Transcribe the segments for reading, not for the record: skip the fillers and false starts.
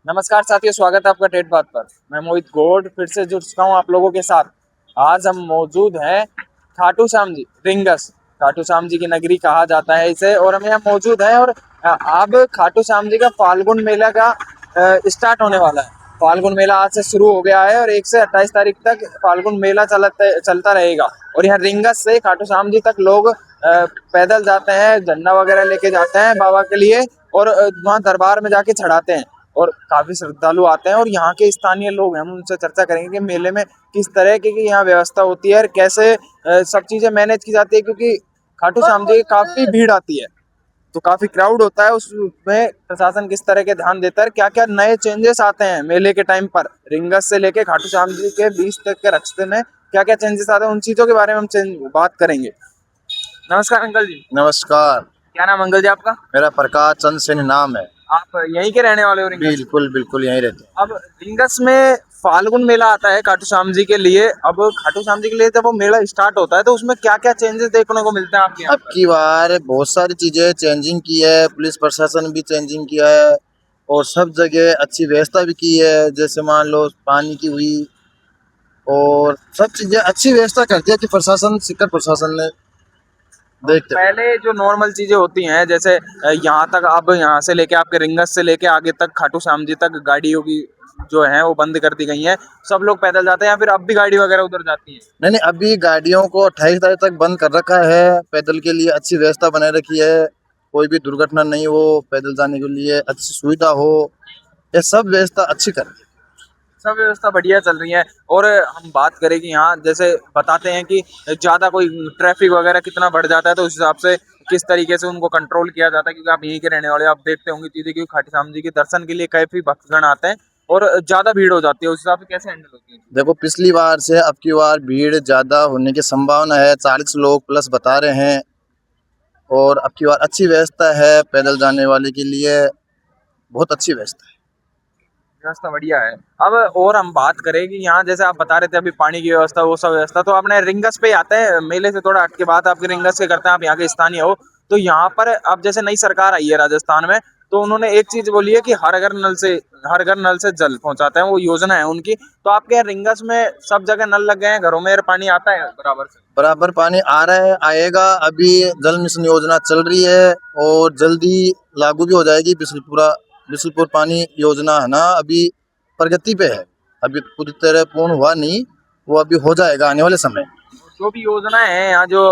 नमस्कार साथियों, स्वागत है आपका टेट बात पर। मैं मोहित गौड़ फिर से जुड़ चुका हूँ आप लोगों के साथ। आज हम मौजूद हैं खाटू श्याम जी रिंगस। खाटू श्याम जी की नगरी कहा जाता है इसे, और हम यहाँ मौजूद हैं। और अब खाटू श्याम जी का फाल्गुन मेला का स्टार्ट होने वाला है। फाल्गुन मेला आज से शुरू हो गया है और 1 से 28 तारीख तक फाल्गुन मेला चलता रहेगा। और यहाँ रिंगस से खाटू श्याम जी तक लोग पैदल जाते हैं, झंडा वगैरह लेके जाते हैं बाबा के लिए, और वहाँ दरबार में जाके चढ़ाते हैं। और काफी श्रद्धालु आते हैं। और यहाँ के स्थानीय लोग हैं, हम उनसे चर्चा करेंगे कि मेले में किस तरह की यहाँ व्यवस्था होती है और कैसे सब चीजें मैनेज की जाती है, क्योंकि खाटू श्याम जी की काफी भीड़ आती है, तो काफी क्राउड होता है। उसमें प्रशासन किस तरह के ध्यान देता है, क्या क्या नए चेंजेस आते हैं मेले के टाइम पर, रिंगस से लेके खाटू श्याम जी के बीच तक के रास्ते में क्या क्या चेंजेस आते हैं, उन चीजों के बारे में हम बात करेंगे। नमस्कार अंकल जी। नमस्कार। क्या नाम अंकल जी आपका? मेरा प्रकाश चंद्र सिंह नाम है। आप यहीं के रहने वाले हो रिंगस? बिल्कुल बिल्कुल यहीं रहते हैं। अब रिंगस में फाल्गुन मेला आता है खाटू श्याम जी के लिए। अब खाटू श्याम जी के लिए जब वो मेला स्टार्ट होता है तो उसमें क्या क्या चेंजेस देखने को मिलते हैं आपके यहाँ अब की बार बहुत सारी चीजें चेंजिंग की है, पुलिस प्रशासन भी चेंजिंग किया है और सब जगह अच्छी व्यवस्था भी की है। जैसे मान लो पानी की हुई और सब चीजें अच्छी व्यवस्था कर दिया कि प्रशासन सिक्कर प्रशासन ने देखते। पहले जो नॉर्मल चीजें होती हैं, जैसे यहाँ तक, अब यहाँ से लेके आपके रिंगस से लेके आगे तक खाटू श्याम जी तक गाड़ियों की जो है वो बंद कर दी गई है, सब लोग पैदल जाते हैं, या फिर अब भी गाड़ी वगैरह उधर जाती है? नहीं नहीं, अभी गाड़ियों को 28 तारीख तक बंद कर रखा है। पैदल के लिए अच्छी व्यवस्था बनाए रखी है, कोई भी दुर्घटना नहीं हो, पैदल जाने के लिए अच्छी सुविधा हो, ये सब व्यवस्था अच्छी कर दी। सब व्यवस्था बढ़िया चल रही है। और हम बात करें कि यहाँ जैसे बताते हैं कि ज्यादा कोई ट्रैफिक वगैरह कितना बढ़ जाता है, तो उस हिसाब से किस तरीके से उनको कंट्रोल किया जाता है, क्योंकि आप यहीं के रहने वाले, आप देखते होंगे चीजें, क्योंकि खाटू श्याम जी के दर्शन के लिए काफी भक्तगण आते हैं और ज्यादा भीड़ हो जाती है। उस हिसाब से कैसे हैंडल होती है? देखो, पिछली बार से अब की बार भीड़ ज्यादा होने की संभावना है, 40 लोग प्लस बता रहे हैं। और अब की बार अच्छी व्यवस्था है पैदल जाने वाले के लिए, बहुत अच्छी व्यवस्था है। व्यवस्था बढ़िया है। अब और हम बात करें कि यहाँ जैसे आप बता रहे थे अभी पानी की व्यवस्था, वो सब व्यवस्था तो अपने रिंगस पे ही आते हैं। मेले से थोड़ा हट के बात आपके रिंगस से करते हैं, आप यहाँ के स्थानीय हो। तो यहाँ पर अब जैसे नई सरकार आई है राजस्थान में, तो उन्होंने एक चीज बोली है कि हर घर नल से जल पहुंचाते हैं, वो योजना है उनकी। तो आपके यहाँ रिंगस में सब जगह नल लग गए हैं, घरों में पानी आता है बराबर से? बराबर पानी आ रहा है, आएगा। अभी जल मिशन योजना चल रही है और जल्दी लागू भी हो जाएगी। बिसलपुर पानी योजना है ना, अभी प्रगति पे है, अभी पूरी तरह पूर्ण हुआ नहीं, वो अभी हो जाएगा आने वाले समय। जो भी योजनाएं हैं यहाँ जो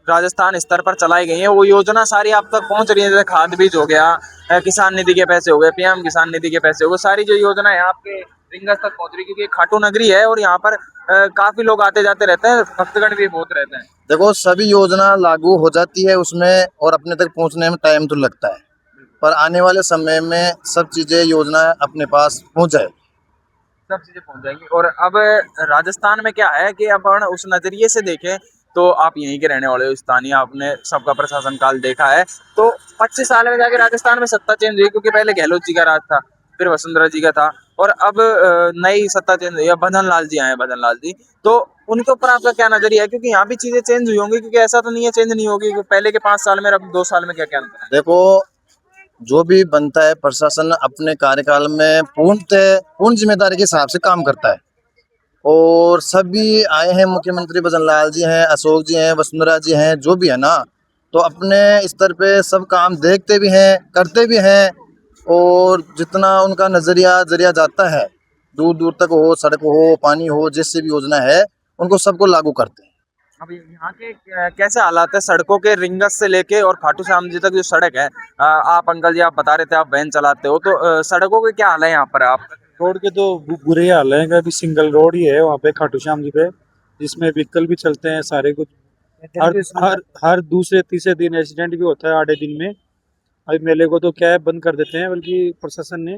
राजस्थान स्तर पर चलाई गई हैं, वो योजना सारी आप तक पहुंच रही है? जैसे खाद बीज हो गया, किसान निधि के पैसे हो गए, पीएम किसान निधि के पैसे हो गए, सारी जो योजना है आपके रिंगस तक पहुंच रही है? क्योंकि ये खाटू नगरी है और यहाँ पर काफी लोग आते जाते रहते हैं, भक्तगण भी बहुत रहते हैं। देखो, सभी योजना लागू हो जाती है उसमें और अपने तक पहुंचने में टाइम तो लगता है, पर आने वाले समय में सब चीजें योजना अपने पास पहुंच जाए। सब चीजें पहुंच जाएंगी। और अब राजस्थान में क्या है कि अपन उस नजरिए से देखें, तो आप यहीं के रहने वाले हो, स्थानीय, आपने सबका प्रशासन काल देखा है। तो 25 साल में जाके राजस्थान में सत्ता चेंज हुई, क्योंकि पहले गहलोत जी का राज था, फिर वसुंधरा जी का था, और अब नई सत्ता चेंज हुई है, भजन लाल जी आए हैं, भजन लाल जी। तो उनके ऊपर आपका क्या नजरिया है? क्योंकि यहाँ भी चीजें चेंज हुई होंगी, क्योंकि ऐसा तो नहीं है चेंज नहीं होगी, पहले के 5 साल में अब 2 साल में क्या क्या अंतर है? देखो, जो भी बनता है प्रशासन अपने कार्यकाल में पूर्ण जिम्मेदारी के हिसाब से काम करता है। और सभी आए हैं, मुख्यमंत्री भजन लाल जी हैं, अशोक जी हैं, वसुंधरा जी हैं, जो भी है ना, तो अपने स्तर पे सब काम देखते भी हैं, करते भी हैं। और जितना उनका नजरिया जरिया जाता है, दूर दूर तक हो, सड़क हो, पानी हो, जिससे भी योजना है उनको सबको लागू करते हैं। अब यहाँ के कैसे हालात है सड़कों के, रिंगस से लेके और खाटू श्याम जी तक जो सड़क है? आप अंकल जी, आप बता रहे थे आप वैन चलाते हो, तो सड़कों के क्या हाल है यहाँ पर? आप रोड के तो बुरे हाल हैं। अभी सिंगल रोड ही है वहाँ पे खाटू श्याम जी पे, जिसमें व्हीकल भी चलते हैं सारे कुछ। हर हर दूसरे तीसरे दिन एक्सीडेंट भी होता है, आधे दिन में। अभी मेले को तो क्या है, बंद कर देते हैं, बल्कि प्रशासन ने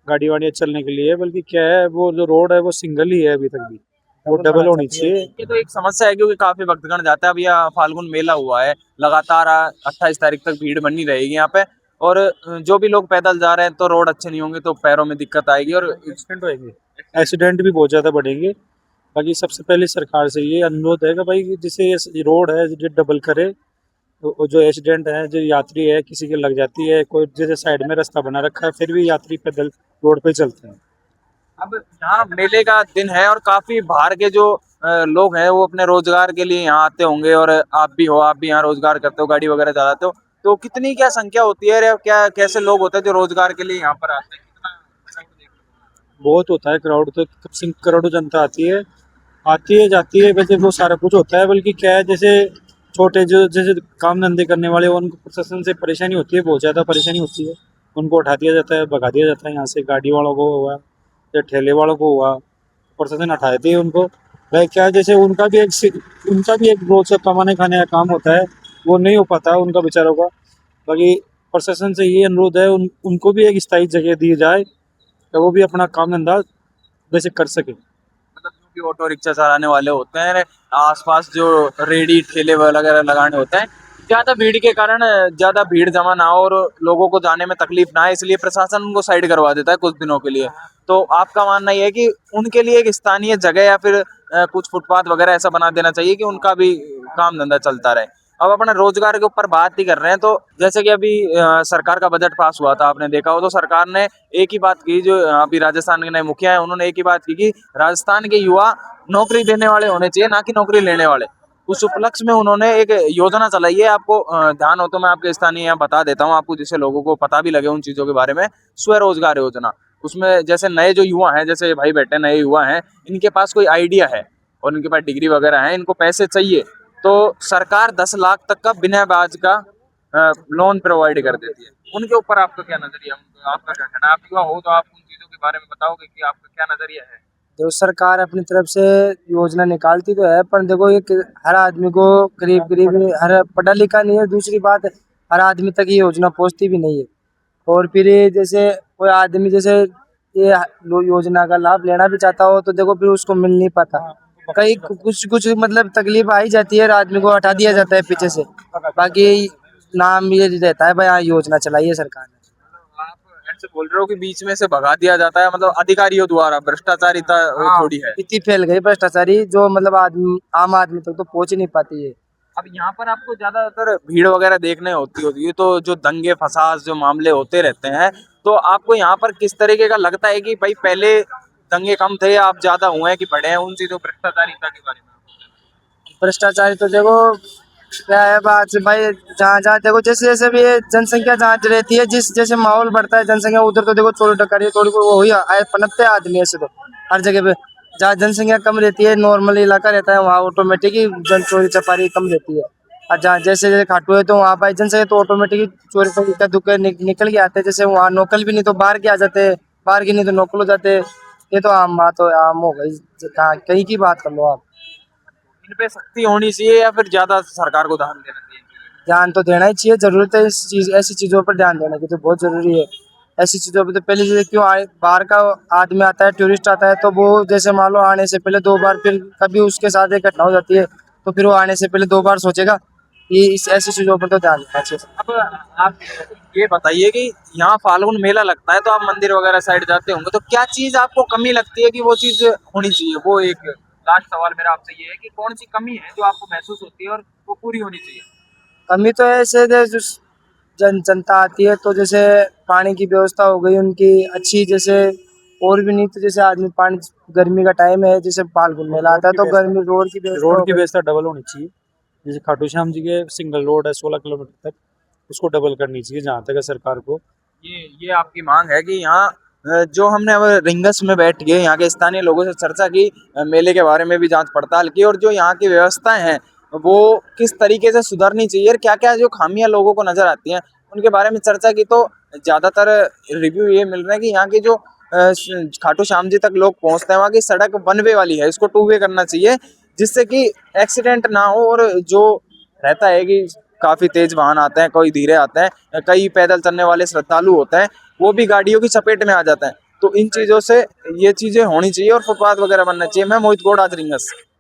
गाड़ी वाड़ियाँ चलने के लिए। बल्कि क्या है, वो जो रोड है वो सिंगल ही है अभी तक भी, वो डबल होनी चाहिए। ये तो एक समस्या है, क्योंकि काफी भक्तगण जाता है। अब यह फाल्गुन मेला हुआ है, लगातार 28 तारीख तक भीड़ बनी रहेगी यहाँ पे। और जो भी लोग पैदल जा रहे हैं, तो रोड अच्छे नहीं होंगे तो पैरों में दिक्कत आएगी और एक्सीडेंट होएंगे, एक्सीडेंट भी बहुत ज़्यादा बढ़ेंगे। बाकी सबसे पहले सरकार से ये अनुरोध है कि भाई जैसे ये रोड है जो डबल करे, तो जो एक्सीडेंट है, जो यात्री है किसी के लग जाती है, कोई जैसे साइड में रास्ता बना रखा है, फिर भी यात्री पैदल रोड पे चलते हैं। अब यहाँ मेले का दिन है और काफी बाहर के जो लोग हैं वो अपने रोजगार के लिए यहाँ आते होंगे, और आप भी हो, आप भी यहाँ रोजगार करते हो, गाड़ी वगैरह चलाते हो, तो कितनी क्या संख्या होती है, या क्या कैसे लोग होते हैं जो रोजगार के लिए यहाँ पर आते हैं? कितना crowd देखने को बहुत होता है क्राउड, तो करोड़ों जनता आती है जाती है, वैसे वो सारा कुछ होता है। बल्कि क्या है, जैसे छोटे जो जैसे काम धंधे करने वाले, उनको प्रशासन से परेशानी होती है, बहुत ज़्यादा परेशानी होती है। उनको उठा दिया जाता है, भगा दिया जाता है यहाँ से। गाड़ी वालों को हुआ या ठेले वालों को हुआ, प्रशासन हटा देती है उनको। वह क्या है, जैसे उनका भी एक रोज से कमाने खाने का काम होता है, वो नहीं हो पाता उनका बेचारों का। बाकी प्रशासन से ये अनुरोध है, उनको भी एक स्थायी जगह दी जाए कि वो भी अपना काम धंधा वैसे कर सके। मतलब जो भी ऑटो रिक्शा चलाने वाले होते हैं, आसपास जो रेडी ठेले वगैरह लगाने होते हैं, ज्यादा भीड़ के कारण ज्यादा भीड़ जमा ना हो और लोगों को जाने में तकलीफ ना आए, इसलिए प्रशासन उनको साइड करवा देता है कुछ दिनों के लिए। तो आपका मानना ये है कि उनके लिए एक स्थानीय जगह या फिर कुछ फुटपाथ वगैरह ऐसा बना देना चाहिए कि उनका भी काम धंधा चलता रहे। अब अपने रोजगार के ऊपर बात ही कर रहे हैं, तो जैसे कि अभी सरकार का बजट पास हुआ था, आपने देखा हो, तो सरकार ने एक ही बात की, जो अभी राजस्थान के नए मुखिया है उन्होंने एक ही बात की कि राजस्थान के युवा नौकरी देने वाले होने चाहिए, ना कि नौकरी लेने वाले। उस उपलक्ष्य में उन्होंने एक योजना चलाई है, आपको ध्यान हो तो मैं आपके स्थानीय यहाँ बता देता हूँ आपको, जिससे लोगों को पता भी लगे उन चीजों के बारे में। स्वरोजगार योजना, उसमें जैसे नए जो युवा हैं, जैसे भाई बैठे नए युवा हैं, इनके पास कोई आइडिया है और इनके पास डिग्री वगैरह है, इनको पैसे चाहिए, तो सरकार 10 लाख तक का बिना ब्याज का लोन प्रोवाइड कर देती है। उनके ऊपर आपका क्या नजरिया, आपका क्या कहना है? आप युवा हो तो आप उन चीजों के बारे में बताओगे कि आपका क्या नजरिया है? जो सरकार अपनी तरफ से योजना निकालती तो है, पर देखो ये हर आदमी को करीब करीब हर पढ़ा लिखा नहीं है, दूसरी बात हर आदमी तक ये योजना पहुंचती भी नहीं है। और फिर ये जैसे कोई आदमी जैसे ये योजना का लाभ लेना भी चाहता हो तो देखो फिर उसको मिल नहीं पाता। कई कुछ कुछ मतलब तकलीफ आई जाती है, आदमी को हटा दिया जाता है पीछे से। बाकी नाम ये रहता है भाई हाँ योजना चलाई है सरकार ने। आप ऐसे बोल रहे हो कि बीच में से भगा दिया जाता है, मतलब अधिकारियों द्वारा भ्रष्टाचारिता हाँ, थोड़ी है। इतनी फैल गई भ्रष्टाचारी जो मतलब आम आदमी तक तो पहुंच ही नहीं पाती है। अब यहाँ पर आपको ज्यादातर भीड़ वगैरह देखने होती है, तो जो दंगे फसाद जो मामले होते रहते हैं, तो आपको यहाँ पर किस तरीके का लगता है कि भाई पहले दंगे कम थे, आप ज्यादा हुए हैं कि बढ़े हैं? उन चीजों भ्रष्टाचारिता के बारे में भ्रष्टाचारी तो देखो क्या है बात से भाई, जहाँ जहाँ देखो जैसे जैसे भी ये जनसंख्या जहाँ रहती है, जिस जैसे माहौल बढ़ता है जनसंख्या उधर तो देखो चोरी टकारी थोड़ी वो हुई पनपते हैं आदमी ऐसे तो हर जगह पे। जहाँ जनसंख्या कम रहती है, नॉर्मल इलाका रहता है, वहाँ ऑटोमेटिक ही जन चोरी चपारी कम रहती है। और जहाँ जैसे जैसे खाटू है तो वहाँ भाई जनसंख्या तो ऑटोमेटिक ही चोरी चपारी का दुक्के निकल के आते हैं। जैसे वहाँ नौकल भी नहीं तो बाहर के आ जाते हैं, बाहर के नहीं तो नौकल हो जाते हैं। ये तो आम बात हो, आम हो गई, कहाँ कहीं की बात कर लो आप। इन पे सख्ती होनी चाहिए या फिर ज्यादा सरकार को ध्यान देना चाहिए? ध्यान तो देना ही चाहिए, जरूरत है इस चीज ऐसी चीजों पर ध्यान देने की तो बहुत जरूरी है। ऐसी चीजों पर तो पहले जैसे क्यों आए, बाहर का आदमी आता है, टूरिस्ट आता है, तो वो जैसे मान लो आने से पहले 2 बार, फिर कभी उसके साथ एक घटना हो जाती है तो फिर वो आने से पहले 2 बार सोचेगा। ये इस ऐसी चीजों पर तो ध्यान देना चाहिए। अब आप ये बताइए कि यहाँ फाल्गुन मेला लगता है, तो आप मंदिर वगैरह साइड जाते होंगे, तो क्या चीज आपको कमी लगती है कि वो चीज होनी चाहिए? वो एक लास्ट सवाल मेरा आपसे ये है कि कौन सी कमी है जो आपको महसूस होती है और वो पूरी होनी चाहिए? कमी तो ऐसे जो जनता आती है तो जैसे पानी की व्यवस्था हो गई उनकी अच्छी, जैसे और भी नहीं तो जैसे आदमी पानी, गर्मी का टाइम है जैसे फाल्गुन मेला आता है तो गर्मी रोड की व्यवस्था रोड हो की गई। व्यवस्था डबल होनी चाहिए। जैसे खाटू श्याम जी के सिंगल रोड है 16 किलोमीटर तक, उसको डबल करनी चाहिए जहाँ तक है सरकार को। ये आपकी मांग है कि यहाँ जो हमने अब रिंगस में बैठ के यहाँ के स्थानीय लोगों से चर्चा की, मेले के बारे में भी जांच पड़ताल की, और जो यहाँ की व्यवस्थाएं हैं वो किस तरीके से सुधरनी चाहिए और क्या क्या जो खामियां लोगों को नजर आती हैं उनके बारे में चर्चा की, तो ज्यादातर रिव्यू ये मिल रहे हैं कि यहाँ की जो खाटू श्याम जी तक लोग पहुंचते हैं, वहाँ की सड़क 1 वे वाली है, इसको 2 वे करना चाहिए, जिससे कि एक्सीडेंट ना हो। और जो रहता है कि काफी तेज वाहन आते हैं, कोई धीरे आते हैं, कई पैदल चलने वाले श्रद्धालु होते हैं, वो भी गाड़ियों की चपेट में आ जाते हैं। तो इन चीजों से ये चीजें होनी चाहिए और फुटपाथ वगैरह बनना चाहिए। मैं मोहित गौड़, आज रिंगस।